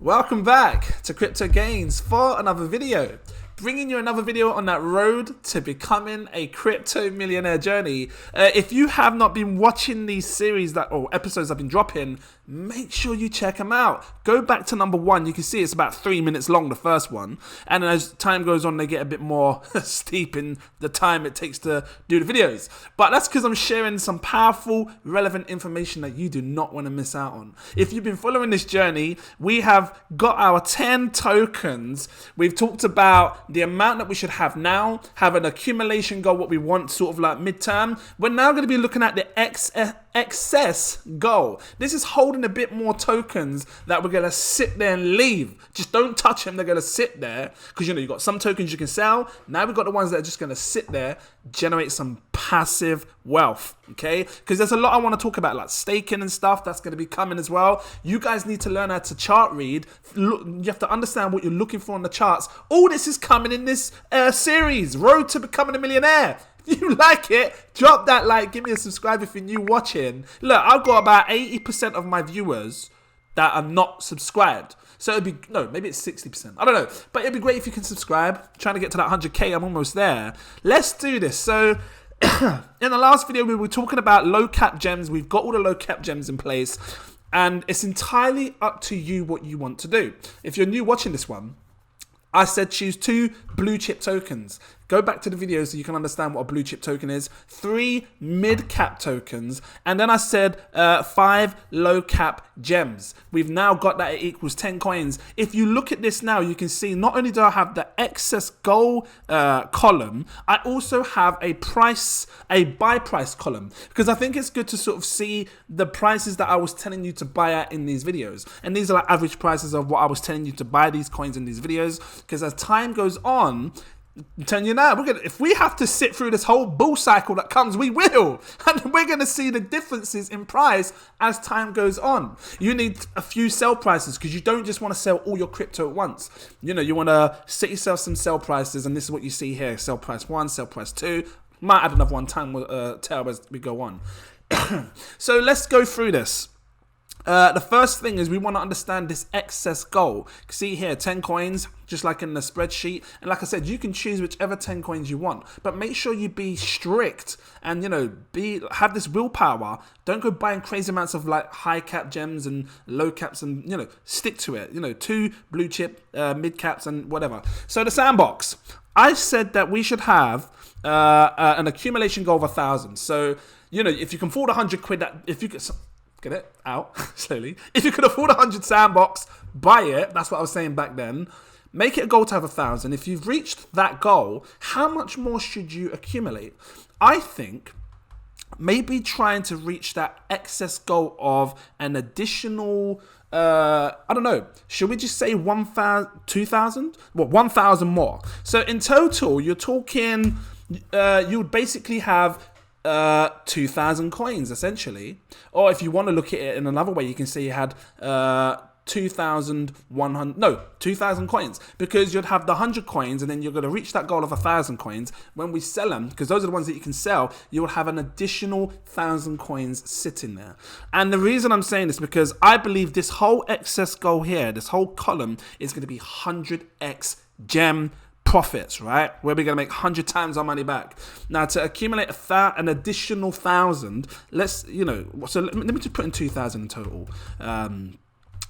Welcome back to Crypto Gains for another video. Bringing you another video on that road to becoming a crypto millionaire journey. If you have not been watching these series or episodes I've been dropping, make sure you check them out. Go back to number 1. You can see it's about 3 minutes long, the first one. And as time goes on, they get a bit more steep in the time it takes to do the videos. But that's because I'm sharing some powerful, relevant information that you do not want to miss out on. If you've been following this journey, we have got our 10 tokens. We've talked about the amount that we should have now, have an accumulation goal, what we want sort of like midterm. We're now going to be looking at the excess goal. This is holding a bit more tokens that we're going to sit there and leave. Just don't touch them. They're going to sit there because, you've got some tokens you can sell. Now we've got the ones that are just going to sit there, generate some passive wealth, okay? Because there's a lot I want to talk about, like staking and stuff that's going to be coming as well. You guys need to learn how to chart read. You have to understand what you're looking for on the charts. All this is coming in this series, Road to Becoming a Millionaire. If you like it, drop that like, give me a subscribe if you're new watching. Look, I've got about 80% of my viewers that are not subscribed. So it'd be, no, maybe it's 60%. I don't know. But it'd be great if you can subscribe. I'm trying to get to that 100K. I'm almost there. Let's do this. So in the last video, we were talking about low cap gems. We've got all the low cap gems in place. And it's entirely up to you what you want to do. If you're new watching this one, I said choose 2 blue chip tokens. Go back to the video so you can understand what a blue chip token is. 3 mid cap tokens. And then I said 5 low cap gems. We've now got that it equals 10 coins. If you look at this now, you can see not only do I have the excess goal column, I also have a buy price column. Because I think it's good to sort of see the prices that I was telling you to buy at in these videos. And these are like average prices of what I was telling you to buy these coins in these videos. Because as time goes on, I'm telling you now, if we have to sit through this whole bull cycle that comes, we will. And we're going to see the differences in price as time goes on. You need a few sell prices because you don't just want to sell all your crypto at once. You want to set yourself some sell prices, and this is what you see here. Sell price 1, sell price 2. Might add another one time tail as we go on. So let's go through this. The first thing is we want to understand this excess goal. See here, 10 coins, just like in the spreadsheet. And like I said, you can choose whichever 10 coins you want. But make sure you be strict and, have this willpower. Don't go buying crazy amounts of like high cap gems and low caps and, stick to it. 2 blue chip, mid caps and whatever. So the sandbox. I said that we should have an accumulation goal of 1,000. So, if you can afford 100 quid, if you could... Get it out slowly. If you could afford 100 sandbox, buy it. That's what I was saying back then. Make it a goal to have 1,000. If you've reached that goal, how much more should you accumulate? I think maybe trying to reach that excess goal of an additional, I don't know, should we just say 1,000, 2,000? Well, 1,000 more. So in total, you're talking, you would basically have 2,000 coins essentially. Or if you want to look at it in another way, you can say you had 2,000 coins, because you'd have the 100 coins and then you're going to reach that goal of 1,000 coins. When we sell them, because those are the ones that you can sell, you will have an additional 1,000 coins sitting there. And the reason I'm saying this, because I believe this whole excess goal here, this whole column is going to be 100x gem profits, right? Where we're going to make 100 times our money back. Now, to accumulate an additional 1,000, let's, so let me just put in 2,000 in total.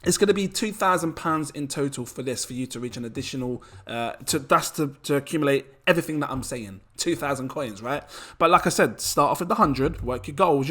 It's going to be £2,000 in total for this, for you to reach an additional, to accumulate everything that I'm saying. 2,000 coins, right? But like I said, start off with the 100, work your goals,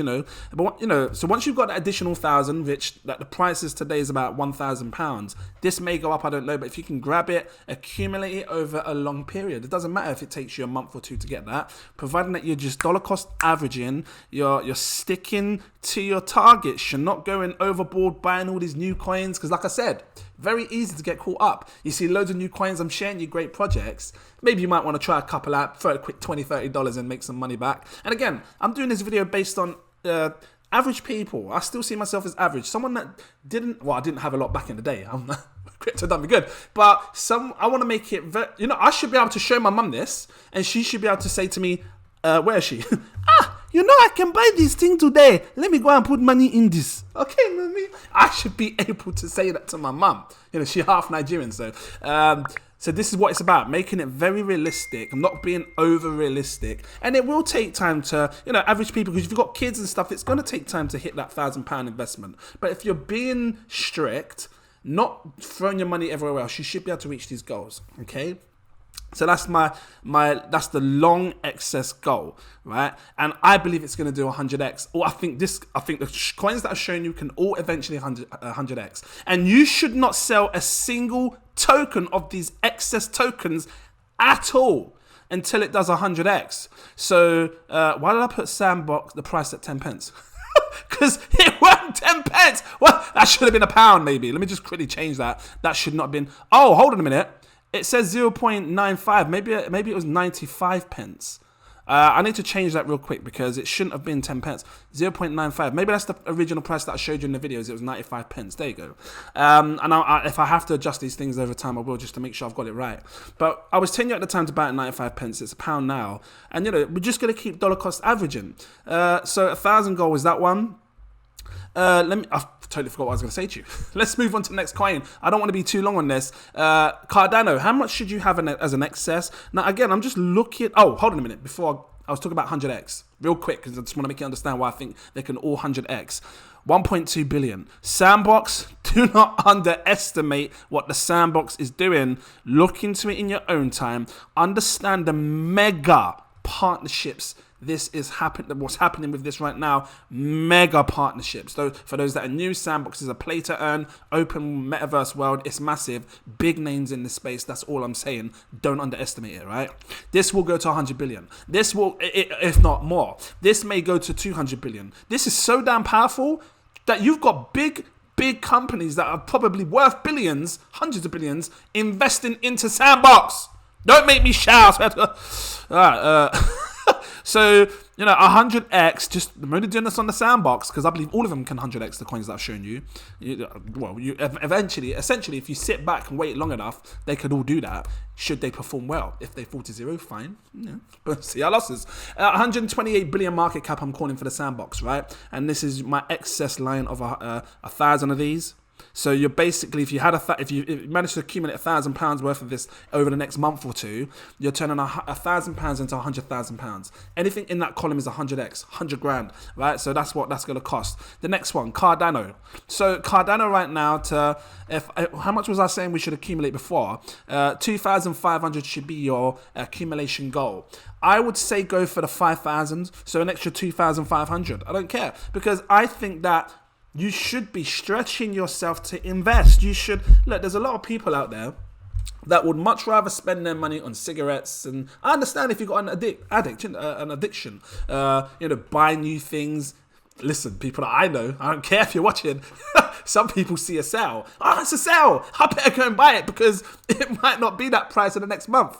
But so once you've got that additional 1,000, which that the price is today is about £1,000. This may go up, I don't know, but if you can grab it, accumulate it over a long period. It doesn't matter if it takes you a month or 2 to get that, providing that you're just dollar cost averaging, you're sticking to your targets. You're not going overboard buying all these new coins, because like I said, very easy to get caught up. You see loads of new coins, I'm sharing you great projects. Maybe you might want to try a couple out, throw a quick $20, $30 and make some money back. And again, I'm doing this video based on average people. I still see myself as average. Someone that I didn't have a lot back in the day. Crypto done me good. But I want to make it, I should be able to show my mum this, and she should be able to say to me, where is she? you know I can buy this thing today. Let me go and put money in this. Okay, mommy. I should be able to say that to my mum. You know, she's half Nigerian, so so this is what it's about, making it very realistic, not being over realistic. And it will take time to, you know, average people, because if you've got kids and stuff, it's going to take time to hit that £1,000 investment. But if you're being strict, not throwing your money everywhere else, you should be able to reach these goals, okay? So that's that's the long excess goal, right? And I believe it's going to do 100x. Or I think the coins that I've shown you can all eventually 100x. And you should not sell a single token of these excess tokens at all until it does 100x. So why did I put Sandbox the price at 10 pence? Because it wasn't 10 pence. Well, that should have been £1 maybe. Let me just quickly change that. That should not have been. Oh, hold on a minute. It says 0.95. Maybe it was 95 pence. I need to change that real quick because it shouldn't have been 10 pence. 0.95. Maybe that's the original price that I showed you in the videos. It was 95 pence. There you go. And if I have to adjust these things over time, I will, just to make sure I've got it right. But I was telling you at the time to buy it at 95 pence. It's £1 now. And, you know, we're just going to keep dollar cost averaging. So 1,000 goal is that one. I've totally forgot what I was going to say to you. Let's move on to the next coin. I don't want to be too long on this. Cardano, how much should you have as an excess? Now, again, I'm just looking. Oh, hold on a minute. Before I was talking about 100x, real quick, because I just want to make you understand why I think they can all 100x. 1.2 billion. Sandbox, do not underestimate what the Sandbox is doing. Look into it in your own time. Understand the mega partnerships this is what's happening with this right now. Mega partnerships. So for those that are new, Sandbox is a play to earn, open metaverse world. It's massive. Big names in this space. That's all I'm saying. Don't underestimate it, right? This will go to 100 billion. This will, if not more. This may go to 200 billion. This is so damn powerful that you've got big companies that are probably worth billions, hundreds of billions, investing into Sandbox. Don't make me shout. So, you know, 100x, just, I'm only doing this on the Sandbox because I believe all of them can 100x the coins that I've shown you. Essentially, if you sit back and wait long enough, they could all do that. Should they perform well? If they fall to zero, fine. Yeah. But see our losses. 128 billion market cap I'm calling for the Sandbox, right? And this is my excess line of 1,000 of these. So you're basically, if you managed to accumulate £1,000 worth of this over the next month or two, you're turning £1,000 into £100,000. Anything in that column is 100x, 100 grand, right? So that's what that's going to cost. The next one, Cardano. So Cardano right now, how much was I saying we should accumulate before? 2,500 should be your accumulation goal. I would say go for the 5,000, so an extra 2,500. I don't care, because I think that you should be stretching yourself to invest. You should, look, there's a lot of people out there that would much rather spend their money on cigarettes. And I understand if you've got an addiction, buy new things. Listen, people that I know, I don't care if you're watching, some people see a sale. Oh, it's a sale. I better go and buy it because it might not be that price in the next month.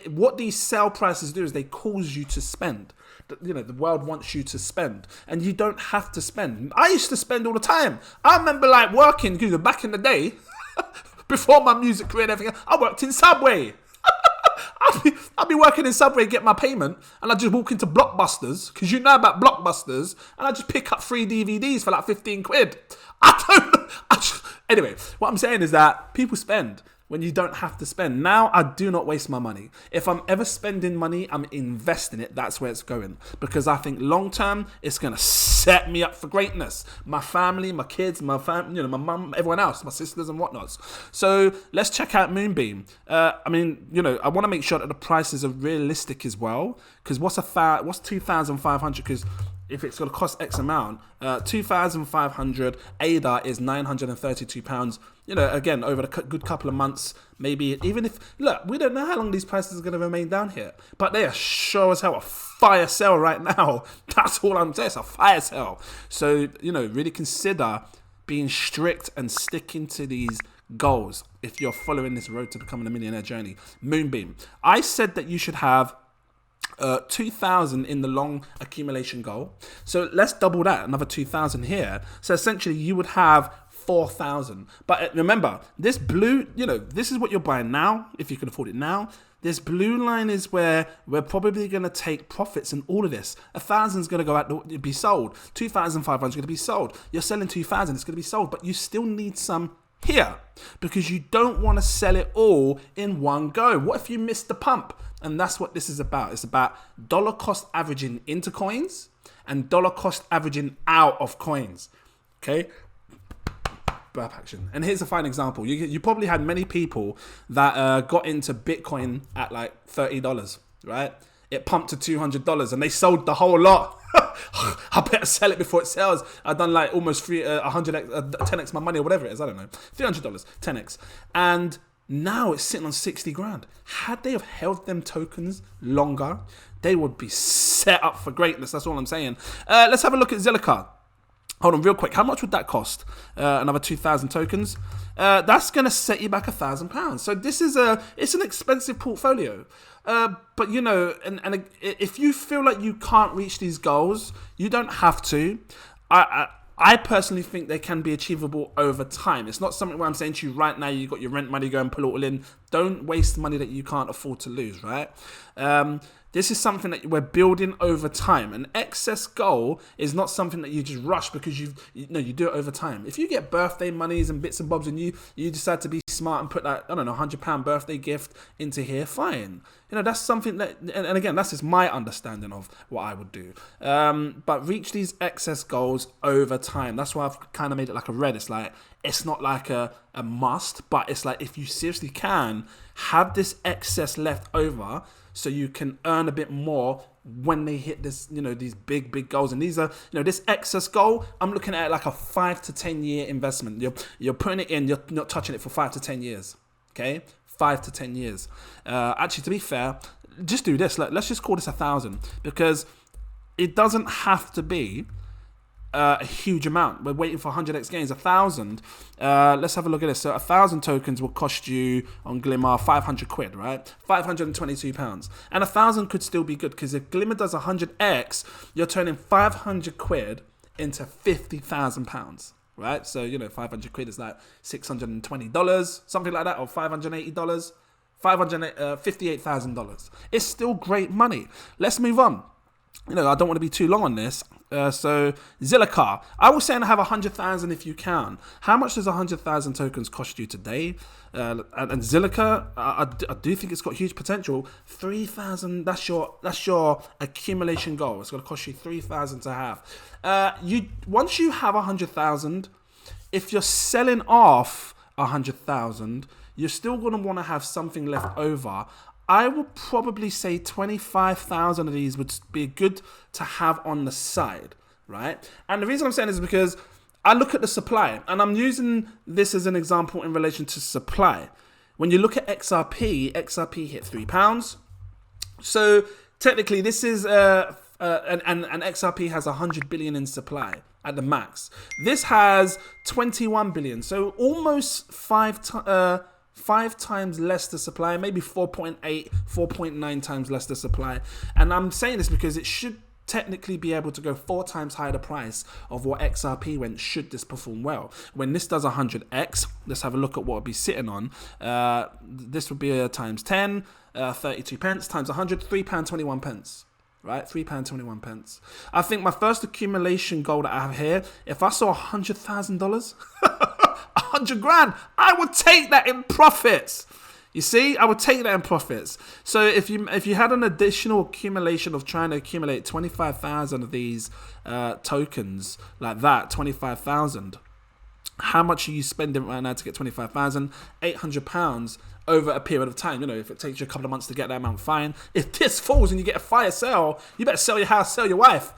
What these sale prices do is they cause you to spend. You know, the world wants you to spend, and you don't have to spend. I used to spend all the time. I remember like working, back in the day, before my music career and everything, I worked in Subway. I'd be working in Subway, get my payment, and I'd just walk into Blockbusters, because you know about Blockbusters, and I'd just pick up 3 DVDs for like 15 quid. Anyway, what I'm saying is that people spend when you don't have to spend. Now, I do not waste my money. If I'm ever spending money, I'm investing it. That's where it's going. Because I think long term, it's going to set me up for greatness. My family, my kids, my mum, everyone else, my sisters and whatnots. So let's check out Moonbeam. I want to make sure that the prices are realistic as well. Because what's 2,500? Because if it's going to cost X amount, 2,500 ADA is £932. You know, again, over a good couple of months, maybe even if, look, we don't know how long these prices are going to remain down here, but they are sure as hell a fire sale right now. That's all I'm saying. It's a fire sale. So, really consider being strict and sticking to these goals if you're following this road to becoming a millionaire journey. Moonbeam. I said that you should have 2,000 in the long accumulation goal. So let's double that, another 2,000 here. So essentially you would have 4,000. But remember, this blue, this is what you're buying now, if you can afford it now. This blue line is where we're probably going to take profits in all of this. 1,000 is going to go out to be sold. 2,500 is going to be sold. You're selling 2,000, it's going to be sold. But you still need some here because you don't want to sell it all in one go. What if you miss the pump? And that's what this is about. It's about dollar cost averaging into coins and dollar cost averaging out of coins. Okay? Burp action. And here's a fine example. You probably had many people that got into Bitcoin at like $30, right? It pumped to $200 and they sold the whole lot. I better sell it before it sells. I've done like almost 100x, 10x my money or whatever it is. I don't know. $300, 10x. And now it's sitting on 60 grand. Had they have held them tokens longer, they would be set up for greatness. That's all I'm saying. Let's have a look at Zilliqa. Hold on real quick. How much would that cost? Another 2,000 tokens. That's going to set you back £1,000. So this is it's an expensive portfolio. But and if you feel like you can't reach these goals, you don't have to. I personally think they can be achievable over time. It's not something where I'm saying to you right now, you got your rent money, go and pull it all in. Don't waste money that you can't afford to lose, right? This is something that we're building over time. An excess goal is not something that you just rush because you do it over time. If you get birthday monies and bits and bobs and you decide to be smart and put that, I don't know, £100 birthday gift into here, fine. That's something that, and again, that's just my understanding of what I would do. But reach these excess goals over time. That's why I've kind of made it like a red. It's not like a must, but it's like if you seriously can, have this excess left over so you can earn a bit more when they hit this, these big goals. And these are, this excess goal, I'm looking at it like a 5 to 10 year investment. You're putting it in, you're not touching it for 5 to 10 years. Okay? 5 to 10 years. Actually, to be fair, just do this. Let's just call this 1,000 because it doesn't have to be a huge amount. We're waiting for 100x gains. 1,000. Let's have a look at this. So 1,000 tokens will cost you on Glimmer 500 quid, right? £522. And 1,000 could still be good because if Glimmer does 100x, you're turning 500 quid into £50,000. Right? So, 500 quid is like $620, something like that, or $580, $58,000. It's still great money. Let's move on. I don't want to be too long on this. So Zilliqa, I was saying have 100,000 if you can. How much does 100,000 tokens cost you today? And Zilliqa, I do think it's got huge potential. 3,000. That's your accumulation goal. It's going to cost you 3,000 to have. Once you have 100,000, if you're selling off 100,000, you're still going to want to have something left over. I would probably say 25,000 of these would be good to have on the side, right? And the reason I'm saying this is because I look at the supply, and I'm using this as an example in relation to supply. When you look at XRP hit £3. So technically, this is and XRP has 100 billion in supply at the max. This has 21 billion, so almost five times less the supply, maybe 4.8, 4.9 times less the supply. And I'm saying this because it should technically be able to go 4 times higher the price of what XRP went should this perform well. When this does 100x, let's have a look at what it'd be sitting on. This would be times 10, 32 pence, times 100, £3.21 pence. Right, £3.21 pence. I think my first accumulation goal that I have here, if I saw $100,000, 100 grand, I would take that in profits. You see, I would take that in profits. So if you had an additional accumulation of trying to accumulate 25,000 of these tokens like that, 25,000, how much are you spending right now to get 25,000? £800 over a period of time. If it takes you a couple of months to get that amount, fine. If this falls and you get a fire sale, you better sell your house, sell your wife.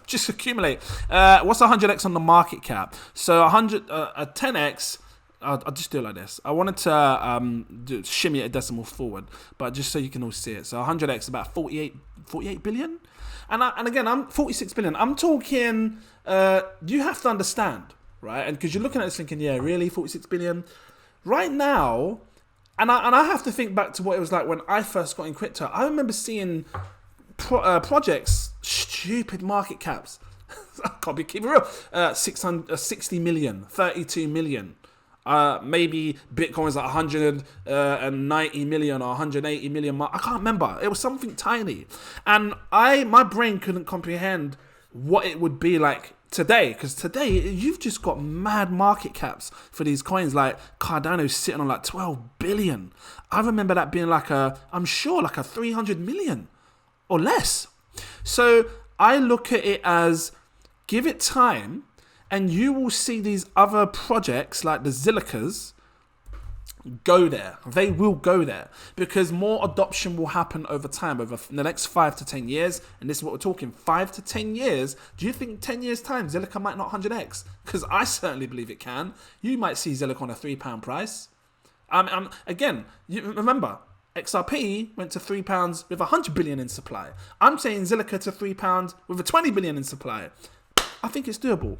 Just accumulate. What's 100x on the market cap? So a 10x, I'll just do it like this. I wanted to shimmy a decimal forward, but just so you can all see it. So 100x, about 48 billion. And again, I'm 46 billion. I'm talking, you have to understand, right? And because you're looking at this thinking, yeah, really, 46 billion? Right now, and I have to think back to what it was like when I first got in crypto. I remember seeing projects, stupid market caps, I can't be keeping real. 60 million, 32 million. Maybe Bitcoin's like 190 million or 180 million. I can't remember. It was something tiny. And my brain couldn't comprehend what it would be like today, because today you've just got mad market caps for these coins. Like Cardano sitting on like 12 billion. I remember that being like I'm sure like a 300 million or less. So I look at it as, give it time and you will see these other projects like the Zilicas go there. They will go there because more adoption will happen over time, over the next 5 to 10 years. And this is what we're talking, 5 to 10 years. Do you think 10 years time Zilica might not 100x? Because I certainly believe it can. You might see Zilica on a £3 price. Again, you remember, XRP went to £3 with 100 billion in supply. I'm saying Zilica to £3 with a 20 billion in supply. I think it's doable.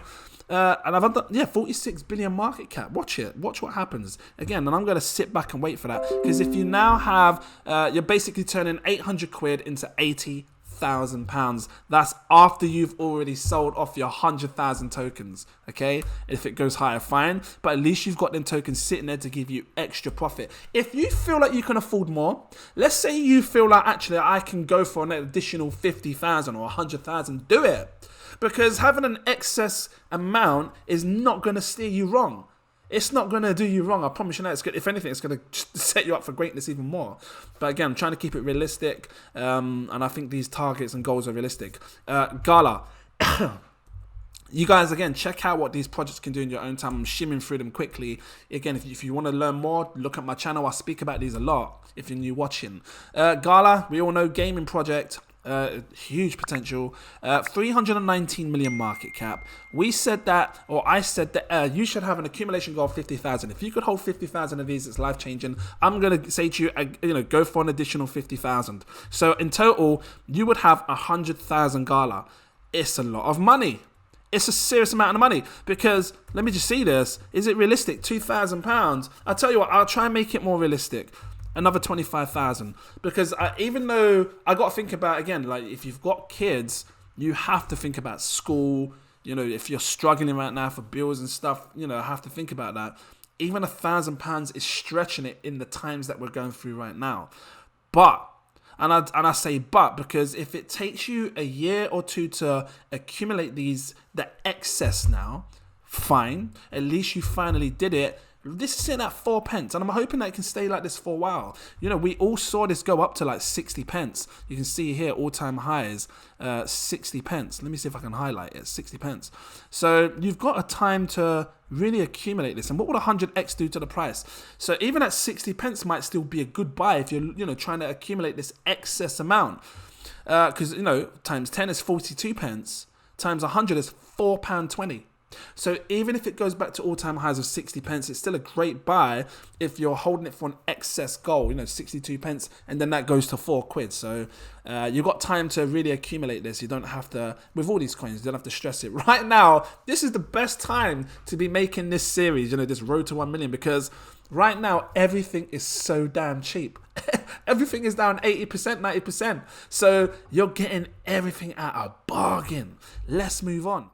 And I've done, 46 billion market cap. Watch it. Watch what happens. Again, and I'm going to sit back and wait for that. Because if you now have, you're basically turning 800 quid into 80,000 pounds. That's after you've already sold off your 100,000 tokens. Okay? If it goes higher, fine. But at least you've got them tokens sitting there to give you extra profit. If you feel like you can afford more, let's say you feel like, actually, I can go for an additional 50,000 or 100,000, do it. Because having an excess amount is not going to steer you wrong. It's not going to do you wrong. I promise you that. It's good. If anything, it's going to set you up for greatness even more. But again, I'm trying to keep it realistic. And I think these targets and goals are realistic. Gala. You guys, again, check out what these projects can do in your own time. I'm shimming through them quickly. Again, if you want to learn more, look at my channel. I speak about these a lot if you're new watching. Gala, we all know, gaming project. Huge potential, 319 million market cap. We said that, or I said that you should have an accumulation goal of 50,000. If you could hold 50,000 of these, it's life changing. I'm gonna say to you, go for an additional 50,000. So in total, you would have 100,000 Gala. It's a lot of money. It's a serious amount of money, because let me just see this. Is it realistic? £2,000. I'll tell you what. I'll try and make it more realistic. Another 25,000, because even though I got to think about, again, like if you've got kids, you have to think about school. If you're struggling right now for bills and stuff, I have to think about that. Even £1,000 is stretching it in the times that we're going through right now. But, and I say but, because if it takes you a year or two to accumulate the excess now, fine. At least you finally did it. This is sitting at 4p, and I'm hoping that it can stay like this for a while. We all saw this go up to like 60p. You can see here all-time highs, 60p. Let me see if I can highlight it. 60p. So you've got a time to really accumulate this. And what would 100x do to the price? So even at 60p might still be a good buy if you're trying to accumulate this excess amount. Because times 10 is 42p, times 100 is £4.20. So even if it goes back to all-time highs of 60p, it's still a great buy if you're holding it for an excess goal, 62p, and then that goes to £4. So you've got time to really accumulate this. You don't have to, with all these coins, you don't have to stress it. Right now, this is the best time to be making this series, this road to 1 million, because right now, everything is so damn cheap. Everything is down 80%, 90%. So you're getting everything at a bargain. Let's move on.